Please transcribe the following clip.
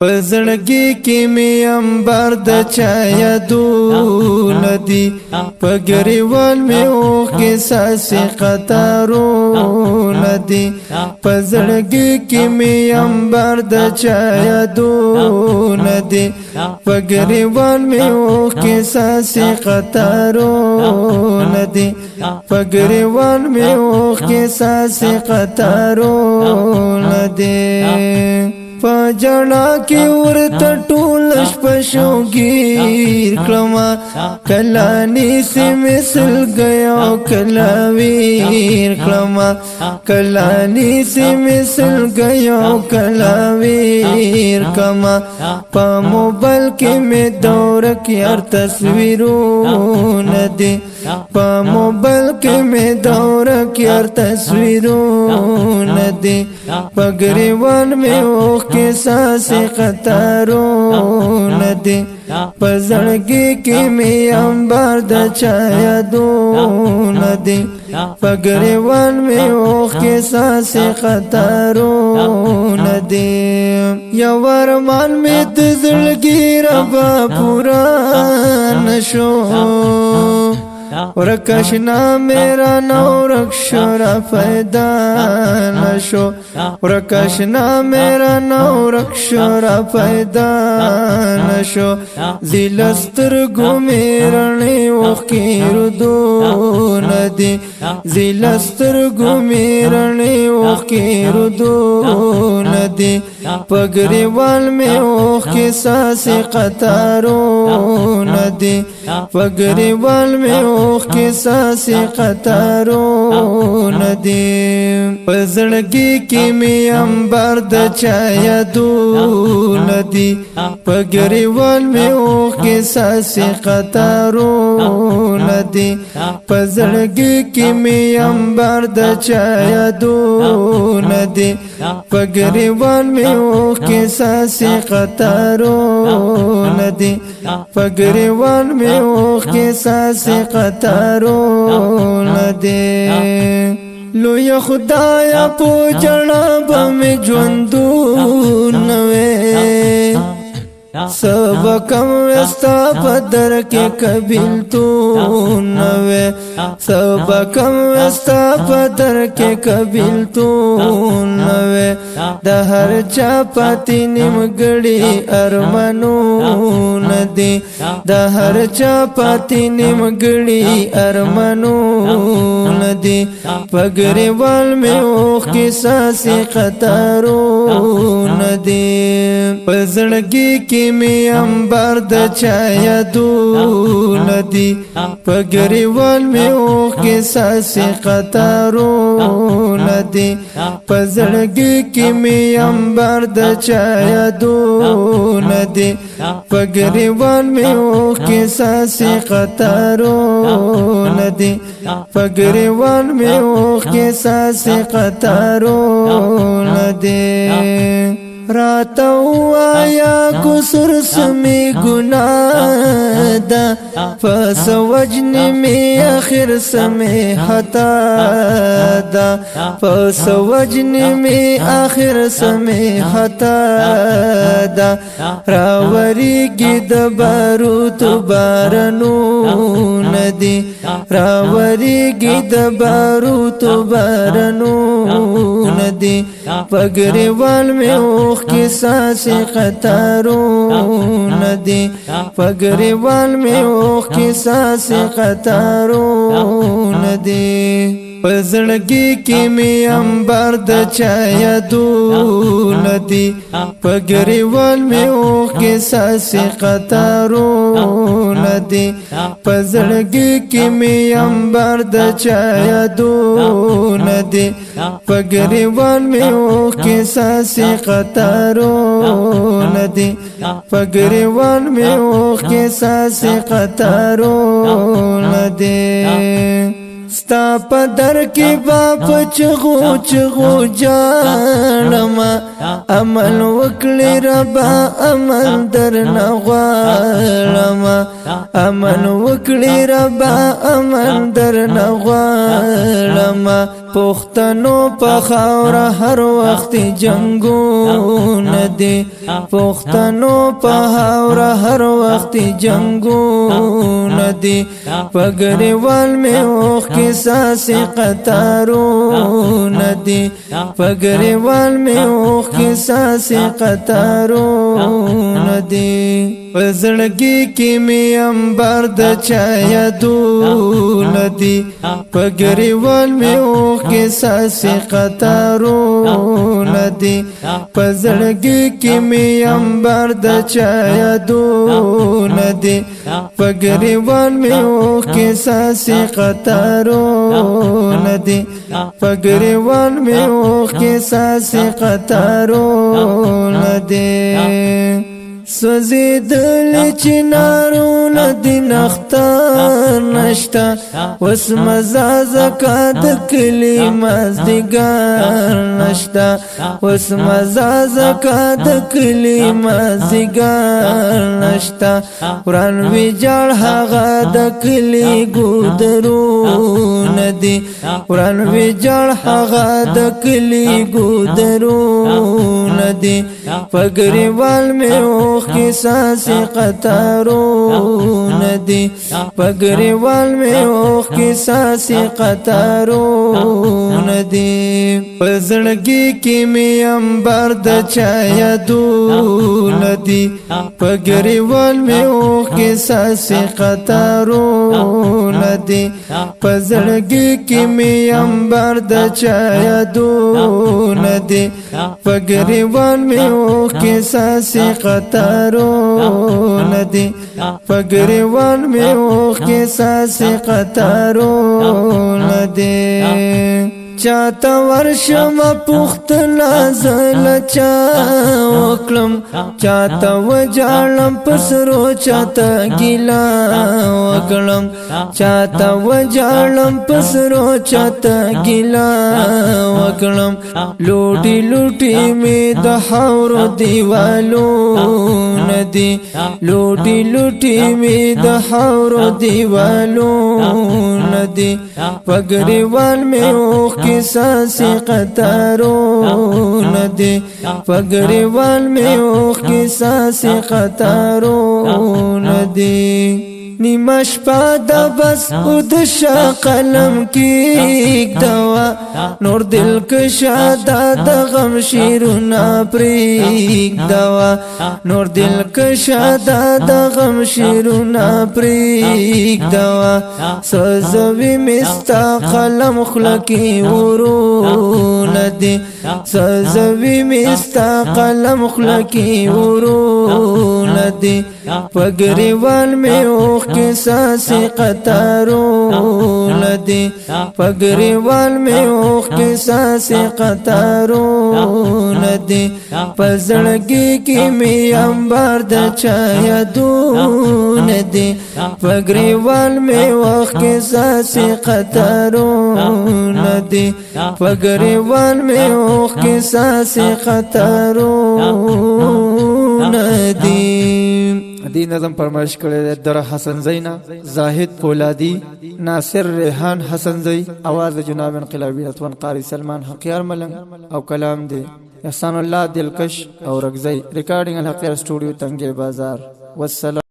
پزړګي کې می انبار د چا یادونه دي پګریوال می اوخ کې ساسې قطارونه دي پزړګي کې می انبار د چا یادونه دي پګریوال می اوخ کې ساسې قطارونه دي پګریوال می اوخ کې ساسې قطارونه دي پجنا کی ورته ټول شپشو گیر کلمہ کلانی سے مثل گیا کلاویر کلمہ کلانی سے مثل گیا کلاویر کما پا موبایل کې می دور کی ار تصویرون دی پا موبایل کې می دور کی ار تصویرون دی پګریوان می اوخ کې ساسې قطارون دي پزړګي کې می انبار د چا یادونه دي پګریوان می اوخ کې ساسې قطارون دي یو ارمان می د زړګي ربا پورا نشو ورکشنا میرا نو رکشورا پیدا نشو ورکشنا میرا نو رکشورا پیدا نشو زیلستر گو میرنی وخی ردو ندی زیلستر گو میرنی وخی ردو ندی پگریوال میں وخی ساسی قطارو ندی پگریوال میں اوخ کې ساسې قطارون دي پزړګي کې می انبار د چا یادونه دي پګریوال می اوخ کې ساسې قطارون دي پزړګي کې می انبار د چا یادونه دي پګریوال می اوخ کې ساسې قطارون دي پګریوال می اوخ کې ساسې قطارون دي لوی خدایا پو جناب می ژوندون وې سبکم وستا پدر کې قبیل تو نوې سبکم وستا پدر کې قبیل تو نوې د هر چا پاتې نیمګړي ارمانو ندي د هر چا پاتې نیمګړي ارمانو ندي پګریوال می اوخ کې ساسې قطارو ندي پزړګي کې می انبار د چا یادونه دي پګریوال می اوخ کې ساسې قطارونه دي پزړګي کې می انبار د چا یادونه دي پګریوال می اوخ کې ساسې قطارونه دي پګریوال می اوخ کې ساسې قطارونه دي راتا وایا قصر سمی گناہ دا پس وجن میں آخر سمی خطا دا پس وجن میں آخر سمی خطا دا راوری گید باروت بارنو ندی راوری گید باروت بارنو ندی پگریوال میں اوخ کی ساسې قطارون دي پګریوال می اوخ کی ساسې قطارون دي پزړګي کې می انبار د چا یادونه دي پګریوال می اوخ کې ساسې قطارونه دي پزړګي کې می انبار د چا یادونه دي پګریوال می اوخ کې ساسې قطارونه دي پګریوال می اوخ کې ساسې قطارونه دي ستا پدر کی باپ چغو چغو جانما عمل وکړي ربا عمل در نغوالما عمل وکړي ربا عمل در نغوالما پښتنو په خاوره هر وخت جنگونه دي پښتنو په خاوره هر وخت جنگونه دي پګریوال مې اوخ کې ساسې قطارونه دي پګریوال مې اوخ کې ساسې قطارونه دي پزړګي کې مې انبار د چا یادونه دي پګریوال مې اوخ کې ساسې قطارونه دي پزړګي کې مې انبار د چا یادونه دي پګریوال مې اوخ کې ساسې قطارونه دي پګریوال مې اوخ کې ساسې قطارونه دي سوزیدل چنارونه دی نختار نشتا وس مزازکا د کلی مازدیګر نشتا وس مزازکا د کلی مازدیګر نشتا قرآن ویجاړ هغه د کلی ګودرونه دی قرآن ویجاړ هغه د کلی ګودرونه دی پګریوال مې اوخ کې ساسې قطارونه دي پګریوال مې اوخ کې ساسې قطارونه دي پزړګي کې مې انبار د چا یادونه دي پګریوال مې اوخ کې ساسې قطارونه دي پزړګي کې مې انبار د چا یادونه دي پګریوال مې اوخ کې ساسې قطارونه دي پګریوال مې اوخ کې ساسې قطارونه دي چاته ورشم پختنا زل چا وکړم چاته وجاړم پسرو چاته ګیلا وکړم چاته وجاړم پسرو چاته ګیلا وکړم لوټي لوټي می د حورو دیوالو ندی لوټي لوټي می د حورو دیوالو ندی پګریوال می اوخ کې ساسې قطارونه دي پګریوال مې اوخ کې ساسې قطارونه دي نیمه شپه د بس او د شا قلم کې دوا نور دل کشا د غم شیرونه پریک دوا نور دل کشا د غم شیرونه پریک دوا سوزوي مستا قلم خلکی ورونه دي سوزوي مستا قلم خلکی ورونه دي پګریوال مې اوخ کې ساسې قطارونه دي پګریوال مې اوخ کې ساسې قطارونه دي پزړګي کې مې انبار د چا یادونه دي پګریوال مې اوخ کې ساسې قطارونه دي پګریوال مې اوخ کې ساسې قطارونه دي دی نظم فرمایش کړی دی در حسن زینا زاهد پولادی ناصر ریحان حسن زی आवाज جناب انقلابی رتوان قاری سلمان حقیار ملنگ او کلام دی احسان الله دلکش او رگزی ریکارڈنگ الحقیار اسٹوڈیو تنگیر بازار والسلام